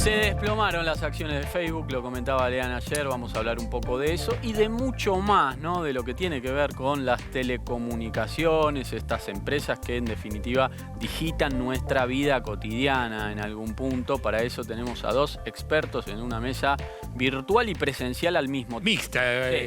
Se desplomaron las acciones de Facebook, lo comentaba Lean ayer, vamos a hablar un poco de eso y de mucho más, ¿no? De lo que tiene que ver con las telecomunicaciones, estas empresas que en definitiva digitan nuestra vida cotidiana en algún punto. Para eso tenemos a dos expertos en una mesa virtual y presencial al mismo tiempo. Mixta,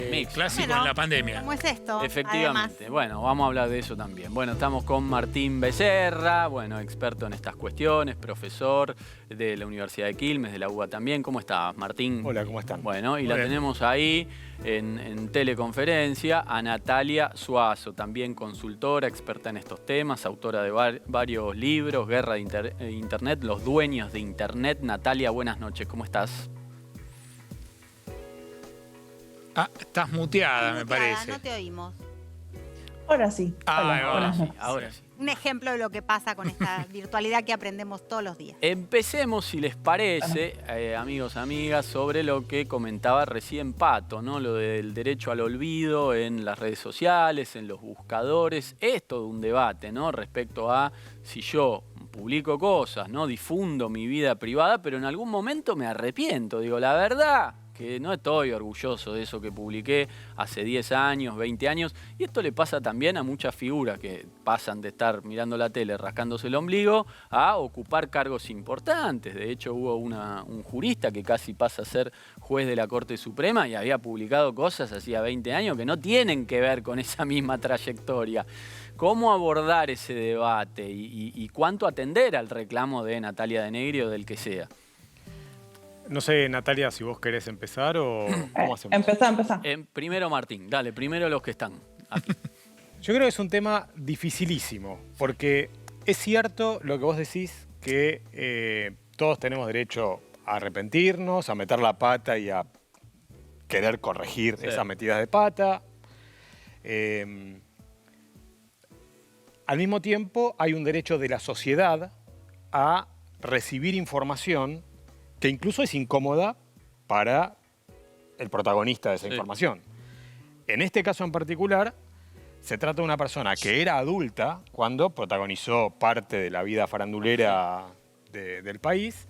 mixta. clásico Bueno, en la pandemia. ¿Cómo es esto? Efectivamente. Además. Bueno, vamos a hablar de eso también. Bueno, estamos con Martín Becerra, bueno, experto en estas cuestiones, profesor de la Universidad de Quilmes, de la UBA también. ¿Cómo estás, Martín? Hola, ¿cómo están? Bueno, y Muy la bien. tenemos ahí en teleconferencia a Natalia Suazo, también consultora, experta en estos temas, autora de varios libros, Guerra de Internet, Los dueños de Internet. Natalia, buenas noches, ¿cómo estás? Ah, estás muteada, me parece. No te oímos. Ahora sí. Ah, Hola, ahí va. buenas noches. Ahora sí. Un ejemplo de lo que pasa con esta virtualidad que aprendemos todos los días. Empecemos, si les parece, amigos, amigas, sobre lo que comentaba recién Pato, ¿no? Lo del derecho al olvido en las redes sociales, en los buscadores. Es todo un debate, ¿no? Respecto a si yo publico cosas, ¿no? Difundo mi vida privada, pero en algún momento me arrepiento. Digo, la verdad que no estoy orgulloso de eso que publiqué hace 10 años, 20 años. Y esto le pasa también a muchas figuras que pasan de estar mirando la tele, rascándose el ombligo, a ocupar cargos importantes. De hecho, hubo un jurista que casi pasa a ser juez de la Corte Suprema y había publicado cosas hacía 20 años que no tienen que ver con esa misma trayectoria. ¿Cómo abordar ese debate y cuánto atender al reclamo de Natalia Denegri o del que sea? No sé, Natalia, si vos querés empezar o cómo hacemos. Empezá. Primero Martín, dale, primero los que están aquí. Yo creo que es un tema dificilísimo, porque es cierto lo que vos decís, que todos tenemos derecho a arrepentirnos, a meter la pata y a querer corregir esas metidas de pata. Al mismo tiempo, hay un derecho de la sociedad a recibir información que incluso es incómoda para el protagonista de esa información. En este caso en particular, se trata de una persona que era adulta cuando protagonizó parte de la vida farandulera del país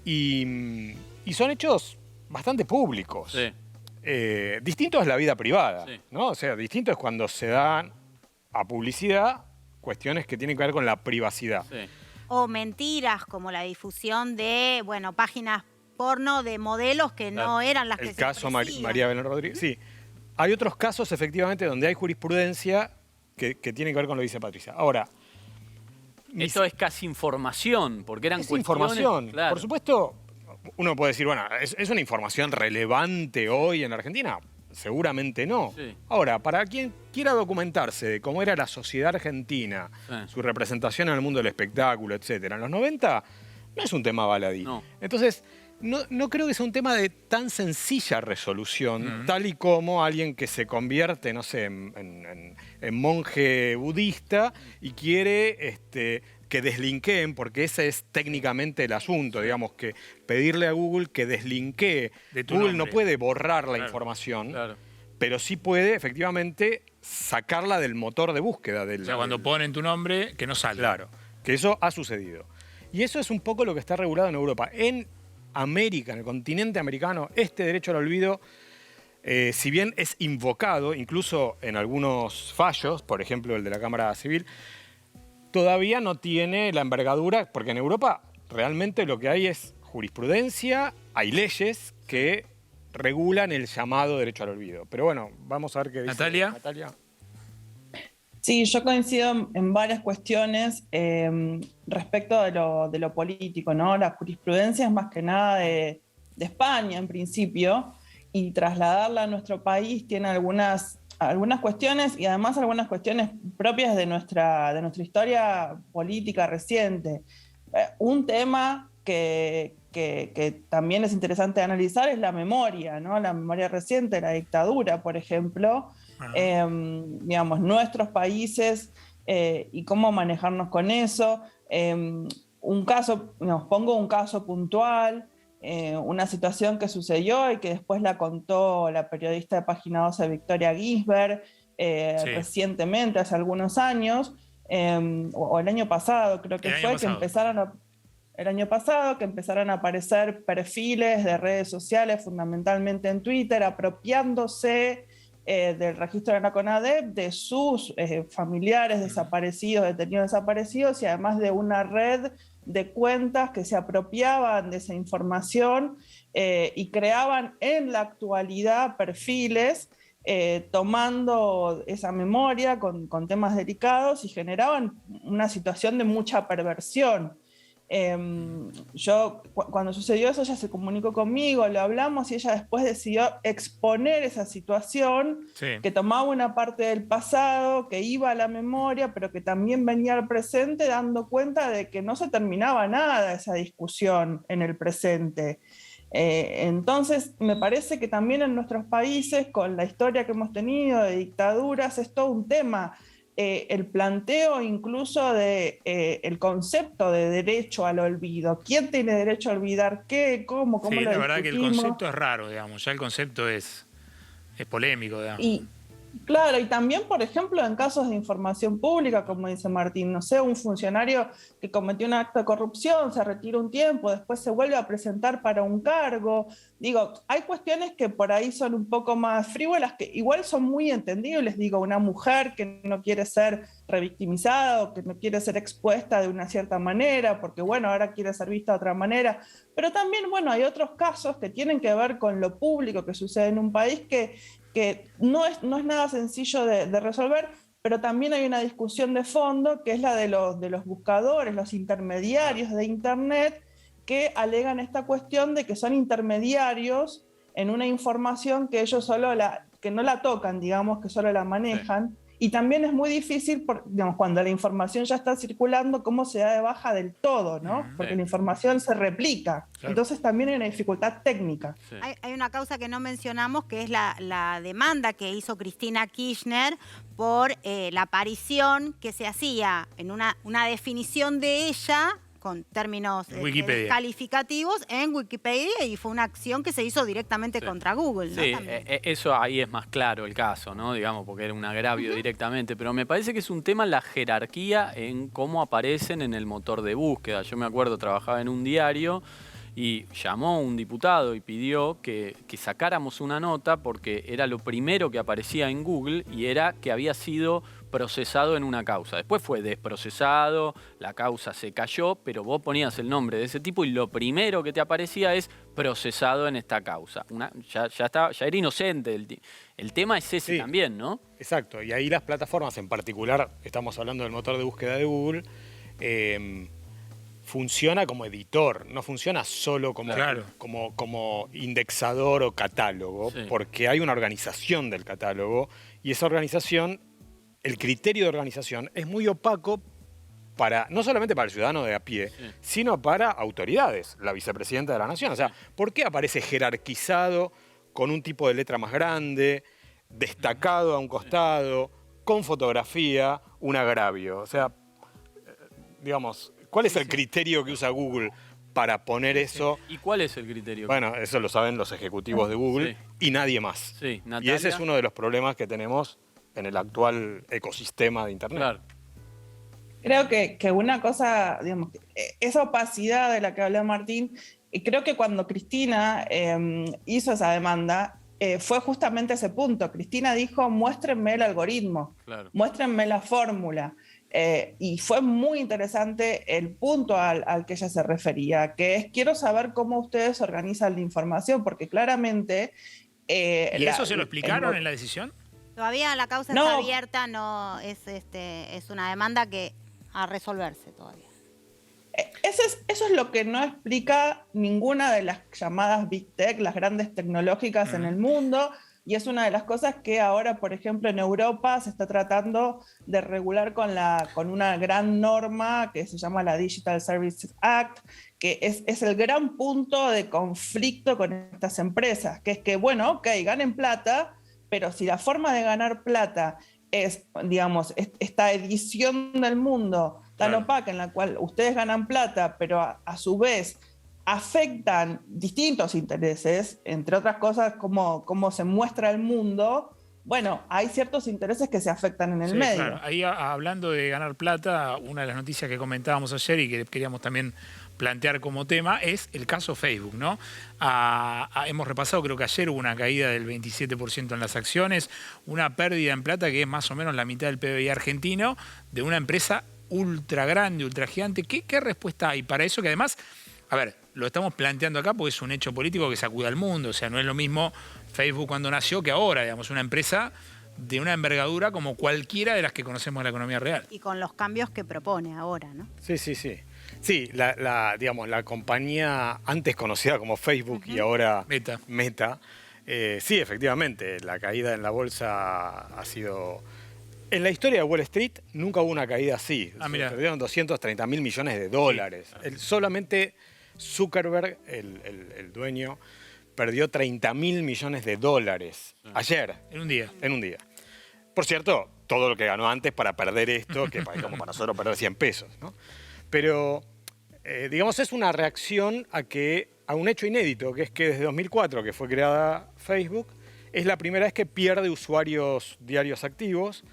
y son hechos bastante públicos. Sí. Distinto es la vida privada, Sí. ¿no? O sea, distinto es cuando se dan a publicidad cuestiones que tienen que ver con la privacidad. Sí. O mentiras como la difusión de, bueno, páginas porno de modelos que no eran las que El se caso ofrecían. María Belén Rodríguez. Sí. Hay otros casos, efectivamente, donde hay jurisprudencia que tiene que ver con lo que dice Patricia. Ahora, Esto es casi información, porque eran es cuestiones... información. Claro. Por supuesto, uno puede decir, bueno, ¿es una información relevante hoy en la Argentina? Seguramente no. Sí. Ahora, para quien quiera documentarse de cómo era la sociedad argentina, su representación en el mundo del espectáculo, etcétera, en los 90, no es un tema baladí. No. Entonces, no creo que sea un tema de tan sencilla resolución, tal y como alguien que se convierte, no sé, en monje budista y quiere que deslinkeen, porque ese es técnicamente el asunto, digamos, que pedirle a Google que deslinkee. De tu Google no nombre. puede borrar la Claro, información, Claro. pero sí puede, efectivamente, sacarla del motor de búsqueda. O sea, cuando ponen tu nombre, que no salga. Claro, que eso ha sucedido. Y eso es un poco lo que está regulado en Europa. En América, en el continente americano, este derecho al olvido, si bien es invocado, incluso en algunos fallos, por ejemplo el de la Cámara Civil, todavía no tiene la envergadura, porque en Europa realmente lo que hay es jurisprudencia, hay leyes que regulan el llamado derecho al olvido. Pero bueno, vamos a ver qué dice Natalia. Sí, yo coincido en varias cuestiones respecto de lo político, ¿no? La jurisprudencia es más que nada de España, en principio, y trasladarla a nuestro país tiene algunas cuestiones y además algunas cuestiones propias de nuestra historia política reciente. Un tema que también es interesante analizar es la memoria, ¿no? La memoria reciente, la dictadura, por ejemplo. Digamos, nuestros países y cómo manejarnos con eso. Pongo un caso puntual, una situación que sucedió y que después la contó la periodista de Página 12 Victoria Gisbert recientemente, hace algunos años, o el año pasado creo que fue, que empezaron a el año pasado, que empezaron a aparecer perfiles de redes sociales, fundamentalmente en Twitter, apropiándose del registro de la CONADEP, de sus familiares desaparecidos, detenidos desaparecidos, y además de una red de cuentas que se apropiaban de esa información y creaban en la actualidad perfiles tomando esa memoria con temas delicados y generaban una situación de mucha perversión. Cuando sucedió eso, ella se comunicó conmigo, lo hablamos y ella después decidió exponer esa situación, que tomaba una parte del pasado, que iba a la memoria, pero que también venía al presente, dando cuenta de que no se terminaba nada esa discusión en el presente. Entonces, me parece que también en nuestros países, con la historia que hemos tenido de dictaduras, es todo un tema. El planteo incluso de el concepto de derecho al olvido. ¿Quién tiene derecho a olvidar qué? ¿Cómo lo discutimos? La verdad que el concepto es raro, digamos. Ya el concepto es polémico, digamos. Claro, y también, por ejemplo, en casos de información pública, como dice Martín, no sé, un funcionario que cometió un acto de corrupción, se retira un tiempo, después se vuelve a presentar para un cargo. Digo, hay cuestiones que por ahí son un poco más frívolas, que igual son muy entendibles. Digo, una mujer que no quiere ser revictimizada o que no quiere ser expuesta de una cierta manera, porque bueno, ahora quiere ser vista de otra manera. Pero también, bueno, hay otros casos que tienen que ver con lo público que sucede en un país que no es nada sencillo de resolver, pero también hay una discusión de fondo que es la de los buscadores, los intermediarios de Internet, que alegan esta cuestión de que son intermediarios en una información que ellos que no la tocan, digamos, que solo la manejan. Sí. Y también es muy difícil, digamos, cuando la información ya está circulando, cómo se da de baja del todo, ¿no? Porque la información se replica. Claro. Entonces también hay una dificultad técnica. Sí. Hay una causa que no mencionamos, que es la demanda que hizo Cristina Kirchner por la aparición que se hacía en una definición de ella con términos calificativos en Wikipedia, y fue una acción que se hizo directamente contra Google, ¿no? Sí, eso ahí es más claro el caso, ¿no? Digamos, porque era un agravio directamente, pero me parece que es un tema la jerarquía en cómo aparecen en el motor de búsqueda. Yo me acuerdo, trabajaba en un diario y llamó un diputado y pidió que sacáramos una nota porque era lo primero que aparecía en Google y era que había sido procesado en una causa. Después fue desprocesado, la causa se cayó, pero vos ponías el nombre de ese tipo y lo primero que te aparecía es procesado en esta causa. Ya era inocente. El tema es ese también, ¿no? Exacto, y ahí las plataformas, en particular, estamos hablando del motor de búsqueda de Google, funciona como editor, no funciona solo como indexador o catálogo, porque hay una organización del catálogo y esa organización, el criterio de organización es muy opaco no solamente para el ciudadano de a pie, sino para autoridades, la vicepresidenta de la Nación. O sea, ¿por qué aparece jerarquizado con un tipo de letra más grande, destacado a un costado, con fotografía, un agravio? O sea, digamos, ¿cuál es el criterio que usa Google para poner eso? ¿Y cuál es el criterio? Bueno, eso lo saben los ejecutivos de Google y nadie más. Sí, y ese es uno de los problemas que tenemos en el actual ecosistema de Internet. Claro. Creo que una cosa, digamos, esa opacidad de la que habló Martín, creo que cuando Cristina hizo esa demanda, fue justamente ese punto. Cristina dijo, muéstrenme el algoritmo, muéstrenme la fórmula. Y fue muy interesante el punto al que ella se refería, que es, quiero saber cómo ustedes organizan la información, porque claramente... ¿Y eso se lo explicaron en la decisión? Todavía la causa está abierta, no es una demanda que a resolverse todavía. Eso es lo que no explica ninguna de las llamadas Big Tech, las grandes tecnológicas en el mundo, y es una de las cosas que ahora, por ejemplo, en Europa se está tratando de regular con una gran norma que se llama la Digital Services Act, que es el gran punto de conflicto con estas empresas, que es que, bueno, ok, ganen plata, pero si la forma de ganar plata es, digamos, esta edición del mundo tan opaca en la cual ustedes ganan plata, pero a su vez afectan distintos intereses, entre otras cosas cómo se muestra el mundo, bueno, hay ciertos intereses que se afectan en el medio. Claro. Ahí hablando de ganar plata, una de las noticias que comentábamos ayer y que queríamos también plantear como tema es el caso Facebook, ¿no? Hemos repasado, creo que ayer hubo una caída del 27% en las acciones, una pérdida en plata que es más o menos la mitad del PBI argentino, de una empresa ultra grande, ultra gigante. ¿Qué respuesta hay para eso? Que además, a ver, lo estamos planteando acá porque es un hecho político que sacude al mundo. O sea, no es lo mismo Facebook cuando nació que ahora, digamos, una empresa de una envergadura como cualquiera de las que conocemos en la economía real. Y con los cambios que propone ahora, ¿no? Sí. Sí, digamos, la compañía antes conocida como Facebook y ahora Meta. Sí, efectivamente, la caída en la bolsa ha sido... En la historia de Wall Street nunca hubo una caída así. Se perdieron 230 mil millones de dólares. Sí. Solamente Zuckerberg, el dueño, perdió 30 mil millones de dólares ayer. En un día. En un día. Por cierto, todo lo que ganó antes para perder esto, que es como para nosotros perder 100 pesos, ¿no? Pero, digamos, es una reacción a un hecho inédito, que es que desde 2004, que fue creada Facebook, es la primera vez que pierde usuarios diarios activos.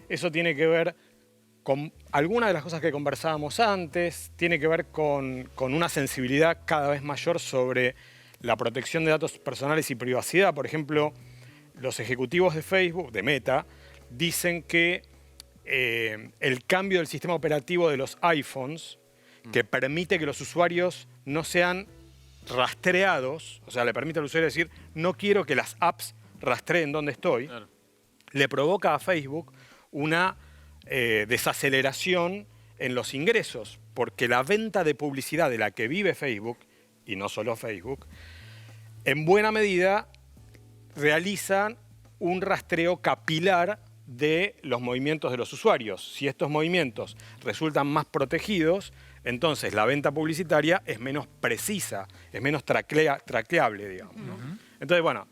Eso tiene que ver con algunas de las cosas que conversábamos antes, tiene que ver con una sensibilidad cada vez mayor sobre la protección de datos personales y privacidad. Por ejemplo, los ejecutivos de Facebook, de Meta, dicen que el cambio del sistema operativo de los iPhones, que permite que los usuarios no sean rastreados, o sea, le permite al usuario decir, no quiero que las apps rastreen dónde estoy, claro, le provoca a Facebook una desaceleración en los ingresos, porque la venta de publicidad de la que vive Facebook, y no solo Facebook, en buena medida realizan un rastreo capilar de los movimientos de los usuarios. Si estos movimientos resultan más protegidos, entonces la venta publicitaria es menos precisa, es menos traqueable, digamos, ¿no? Entonces, bueno,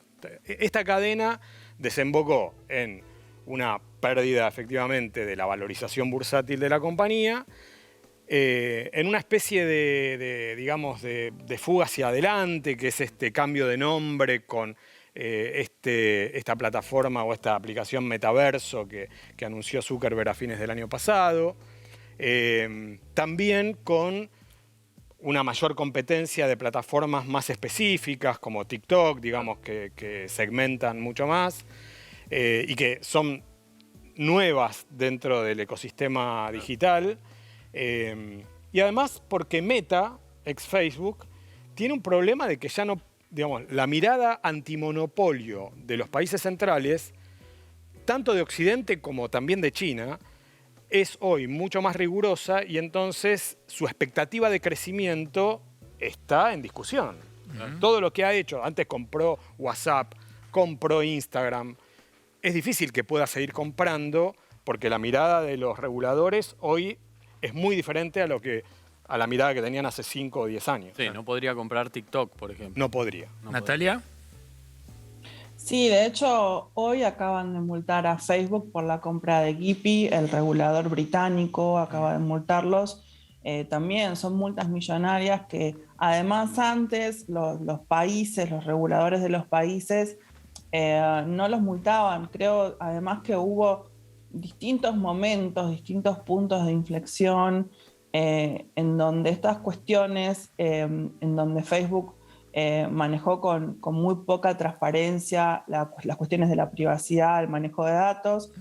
esta cadena desembocó en una pérdida efectivamente de la valorización bursátil de la compañía, en una especie digamos, de fuga hacia adelante, que es este cambio de nombre con esta plataforma o esta aplicación Metaverso que anunció Zuckerberg a fines del año pasado. También con una mayor competencia de plataformas más específicas como TikTok, digamos, que segmentan mucho más y que son nuevas dentro del ecosistema digital. Y además porque Meta, ex Facebook, tiene un problema de que ya no, digamos, la mirada antimonopolio de los países centrales, tanto de Occidente como también de China, es hoy mucho más rigurosa y entonces su expectativa de crecimiento está en discusión. Todo lo que ha hecho, antes compró WhatsApp, compró Instagram, es difícil que pueda seguir comprando porque la mirada de los reguladores hoy es muy diferente a la mirada que tenían hace 5 o 10 años. Sí, no podría comprar TikTok, por ejemplo. No podría. ¿Natalia? Sí, de hecho, hoy acaban de multar a Facebook por la compra de Giphy, el regulador británico acaba de multarlos. También son multas millonarias que además antes los países, los reguladores de los países no los multaban. Creo además que hubo distintos momentos, distintos puntos de inflexión en donde estas cuestiones, en donde Facebook manejó con muy poca transparencia las cuestiones de la privacidad, el manejo de datos.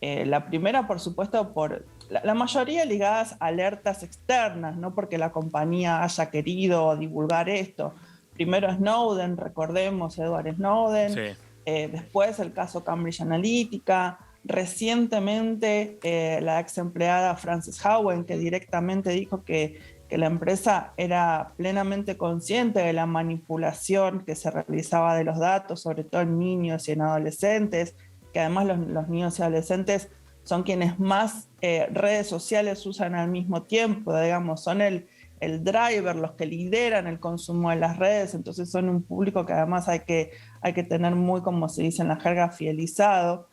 La primera, por supuesto, por la mayoría ligadas a alertas externas, no porque la compañía haya querido divulgar esto. Primero Snowden, recordemos, Edward Snowden. Sí. Después el caso Cambridge Analytica. Recientemente la ex empleada Frances Haugen, que directamente dijo que la empresa era plenamente consciente de la manipulación que se realizaba de los datos, sobre todo en niños y en adolescentes, que además los niños y adolescentes son quienes más redes sociales usan al mismo tiempo, digamos, son el driver, los que lideran el consumo de las redes, entonces son un público que además hay que tener muy, como se dice en la jerga, fidelizado.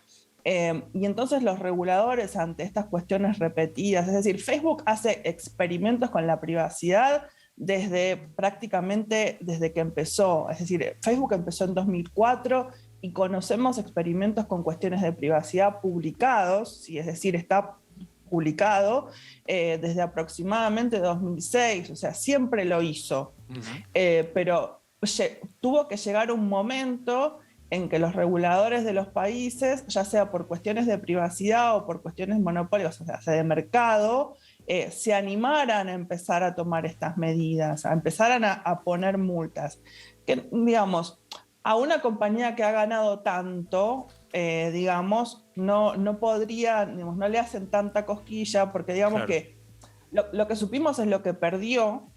Y entonces los reguladores ante estas cuestiones repetidas, es decir, Facebook hace experimentos con la privacidad prácticamente desde que empezó. Es decir, Facebook empezó en 2004 y conocemos experimentos con cuestiones de privacidad publicados, es decir, está publicado desde aproximadamente 2006, o sea, siempre lo hizo. Pero tuvo que llegar un momento en que los reguladores de los países, ya sea por cuestiones de privacidad o por cuestiones monopólicas, o sea, de mercado, se animaran a empezar a tomar estas medidas, a empezar a poner multas. Que, digamos, a una compañía que ha ganado tanto, digamos, no podría, digamos, no le hacen tanta cosquilla, porque digamos que lo que supimos es lo que perdió,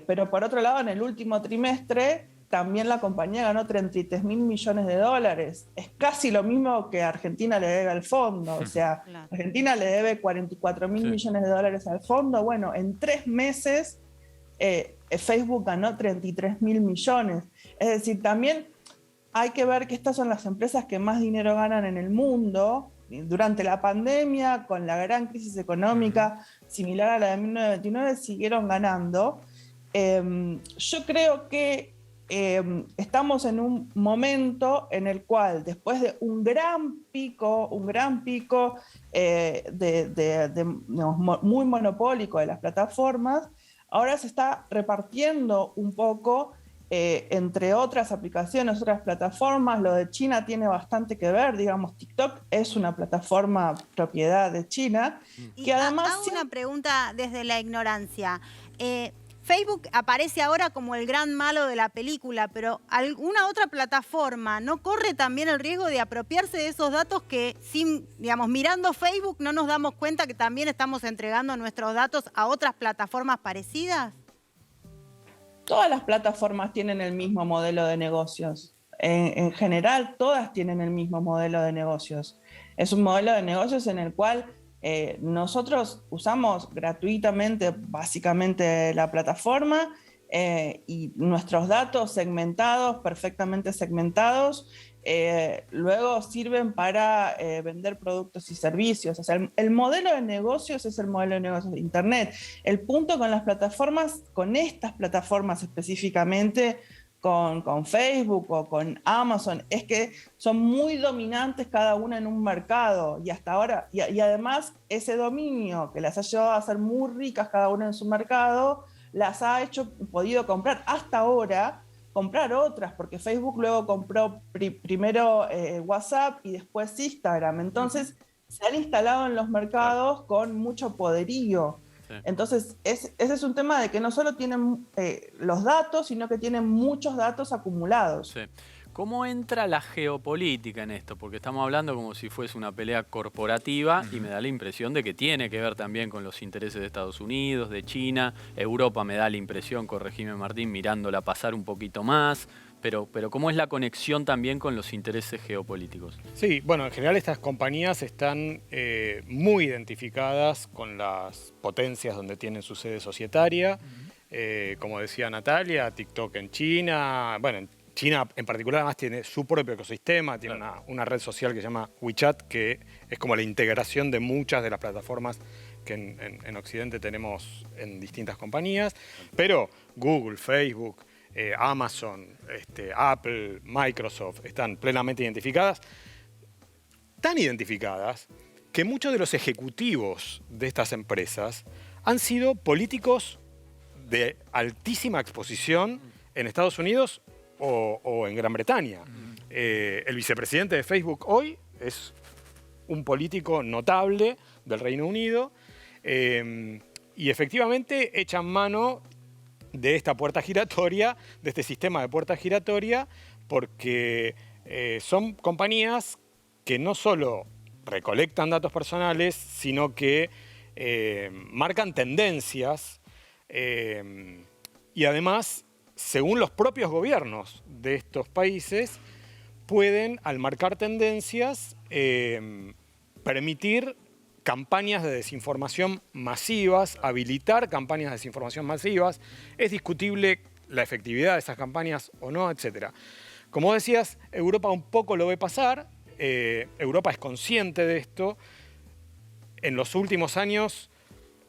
pero por otro lado, en el último trimestre, también la compañía ganó 33 mil millones de dólares. Es casi lo mismo que Argentina le debe al fondo. O sea, Argentina le debe 44 mil millones de dólares al fondo. Bueno, en 3 meses Facebook ganó 33 mil millones. Es decir, también hay que ver que estas son las empresas que más dinero ganan en el mundo. Durante la pandemia, con la gran crisis económica similar a la de 1929, siguieron ganando. Yo creo que estamos en un momento en el cual, después de un gran pico digamos, muy monopólico de las plataformas, ahora se está repartiendo un poco entre otras aplicaciones, otras plataformas. Lo de China tiene bastante que ver, digamos, TikTok es una plataforma propiedad de China. Y además hago una pregunta desde la ignorancia. Facebook aparece ahora como el gran malo de la película, pero ¿alguna otra plataforma no corre también el riesgo de apropiarse de esos datos que, digamos, mirando Facebook no nos damos cuenta que también estamos entregando nuestros datos a otras plataformas parecidas? Todas las plataformas tienen el mismo modelo de negocios. En general, todas tienen el mismo modelo de negocios. Es un modelo de negocios en el cual nosotros usamos gratuitamente, básicamente, la plataforma y nuestros datos segmentados, perfectamente segmentados, luego sirven para vender productos y servicios. O sea, el modelo de negocios es el modelo de negocios de Internet. El punto con las plataformas, con estas plataformas específicamente, con Facebook o con Amazon, es que son muy dominantes cada una en un mercado, y hasta ahora, y además ese dominio que las ha llevado a ser muy ricas cada una en su mercado, las ha podido comprar hasta ahora, comprar otras, porque Facebook luego compró primero WhatsApp y después Instagram. Entonces se han instalado en los mercados con mucho poderío. Entonces, ese es un tema de que no solo tienen los datos, sino que tienen muchos datos acumulados. ¿Cómo entra la geopolítica en esto? Porque estamos hablando como si fuese una pelea corporativa y me da la impresión de que tiene que ver también con los intereses de Estados Unidos, de China. Europa me da la impresión, corregime Martín, mirándola pasar un poquito más. Pero ¿cómo es la conexión también con los intereses geopolíticos? Sí, bueno, en general estas compañías están muy identificadas con las potencias donde tienen su sede societaria. Como decía Natalia, TikTok en China. Bueno, en China en particular además tiene su propio ecosistema, tiene una red social que se llama WeChat, que es como la integración de muchas de las plataformas que en Occidente tenemos en distintas compañías. Pero Google, Facebook, Amazon, Apple, Microsoft están plenamente identificadas. Tan identificadas que muchos de los ejecutivos de estas empresas han sido políticos de altísima exposición en Estados Unidos o en Gran Bretaña. El vicepresidente de Facebook hoy es un político notable del Reino Unido y efectivamente echan mano de esta puerta giratoria, de este sistema de puerta giratoria, porque son compañías que no solo recolectan datos personales, sino que marcan tendencias y además, según los propios gobiernos de estos países, pueden, al marcar tendencias, permitir campañas de desinformación masivas, habilitar campañas de desinformación masivas. Es discutible la efectividad de esas campañas o no, etc. Como decías, Europa un poco lo ve pasar. Europa es consciente de esto. En los últimos años,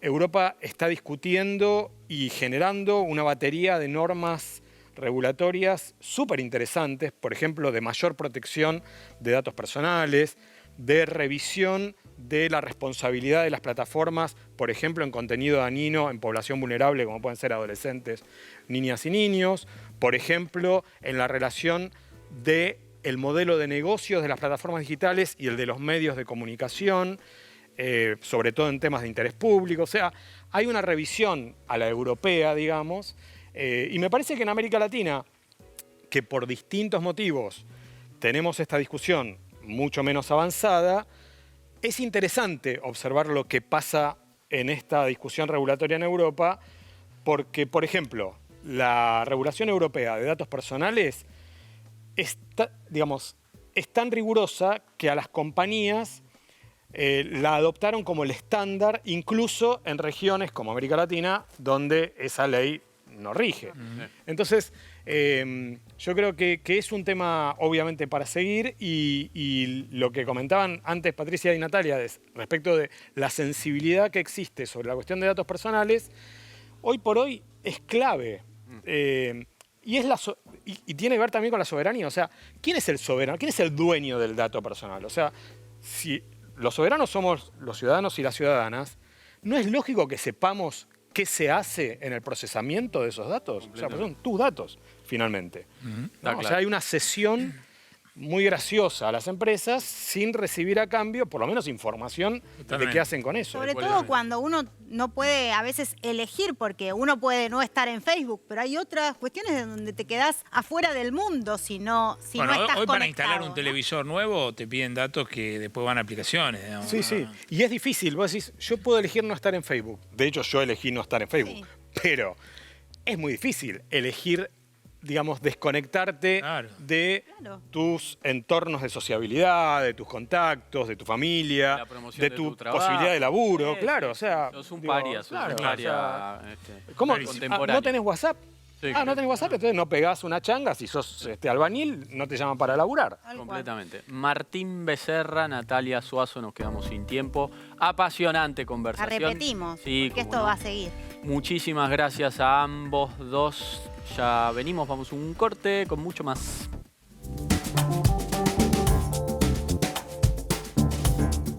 Europa está discutiendo y generando una batería de normas regulatorias súper interesantes, por ejemplo, de mayor protección de datos personales, de revisión de la responsabilidad de las plataformas, por ejemplo, en contenido dañino en población vulnerable, como pueden ser adolescentes, niñas y niños. Por ejemplo, en la relación del modelo de negocios de las plataformas digitales y el de los medios de comunicación, sobre todo en temas de interés público. O sea, hay una revisión a la europea, digamos, y me parece que en América Latina, que por distintos motivos tenemos esta discusión mucho menos avanzada, es interesante observar lo que pasa en esta discusión regulatoria en Europa, porque, por ejemplo, la regulación europea de datos personales está, digamos, es tan rigurosa que a las compañías la adoptaron como el estándar, incluso en regiones como América Latina, donde esa ley no rige. Entonces, yo creo que es un tema obviamente para seguir y lo que comentaban antes Patricia y Natalia respecto de la sensibilidad que existe sobre la cuestión de datos personales, hoy por hoy es clave. Y tiene que ver también con la soberanía. O sea, ¿quién es el soberano? ¿Quién es el dueño del dato personal? O sea, si los soberanos somos los ciudadanos y las ciudadanas, ¿no es lógico que sepamos qué se hace en el procesamiento de esos datos? O sea, pues son tus datos, finalmente. ¿No? O sea, hay una cesión muy graciosa a las empresas sin recibir a cambio, por lo menos, información de qué hacen con eso. Sobre todo cuando uno no puede a veces elegir, porque uno puede no estar en Facebook, pero hay otras cuestiones donde te quedás afuera del mundo si no estás hoy conectado, para instalar un ¿no? televisor nuevo te piden datos que después van a aplicaciones. Digamos. Sí, sí. Y es difícil. Vos decís, yo puedo elegir no estar en Facebook. De hecho, yo elegí no estar en Facebook. Sí. Pero es muy difícil elegir, digamos, desconectarte de tus entornos de sociabilidad, de tus contactos, de tu familia, de tu posibilidad de laburo. Claro, o sea... Sos un paria, ¿Cómo? contemporáneo. ¿No tenés WhatsApp? Sí, no tenés WhatsApp, entonces no pegás una changa. Si sos albañil, no te llaman para laburar. Completamente. Martín Becerra, Natalia Suazo, nos quedamos sin tiempo. Apasionante conversación. La repetimos, sí, porque esto va a seguir. Muchísimas gracias a ambos dos. Ya venimos, vamos a un corte con mucho más.